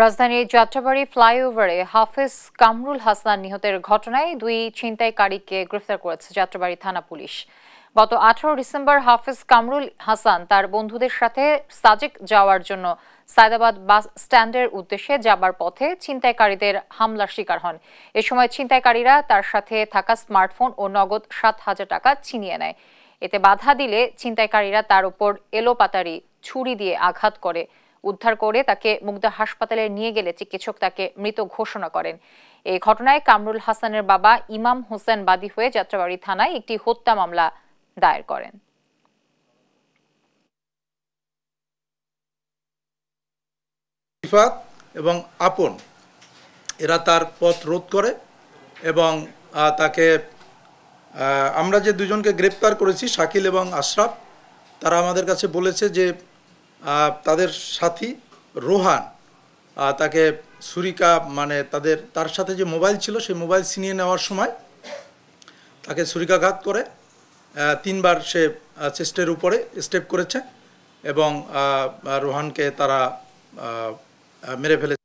রাজধানীর যাত্রাবাড়ী ফ্লাইওভারে হাফেজ কামরুল হাসান নিহতের ঘটনায় দুই ছিনতাইকারীকে গ্রেফতার করেছে যাত্রাবাড়ী থানা পুলিশ। গত 18 ডিসেম্বর হাফেজ কামরুল হাসান তার বন্ধুদের সাথে সাজেক যাওয়ার জন্য সায়দাবাদ বাস স্ট্যান্ডের উদ্দেশ্যে যাবার পথে ছিনতাইকারীদের হামলার শিকার হন। এ সময় ছিনতাইকারীরা তার সাথে থাকা স্মার্টফোন ও নগদ 7,000 টাকা ছিনিয়ে নেয়। এতে বাধা দিলে ছিনতাইকারীরা তার উপর এলোপাতাড়ি ছুরি দিয়ে আঘাত করে। উদ্ধার করে তাকে মুগদা হাসপাতালে নিয়ে গেলে চিকিৎসক তাকে মৃত ঘোষণা করেন। এই ঘটনায় কামরুল হাসানের বাবা ইমাম হোসেন বাদী হয়ে যাত্রাবাড়ী থানায় একটি হত্যা মামলা দায়ের করেন। এবং আপন এরা তার পথ রোধ করে এবং তাকে আমরা যে দুজনকে গ্রেপ্তার করেছি শাকিল এবং আশরাফ, তারা আমাদের কাছে বলেছে যে তাদের সাথী রোহান তাকে ছুরিকা তার সাথে যে মোবাইল ছিল সেই মোবাইল ছিনিয়ে নেওয়ার সময় তাকে ছুরিকাঘাত করে 3 বার সে চেস্টের উপরে স্টেপ করেছে এবং রোহানকে তারা মেরে ফেলেছে।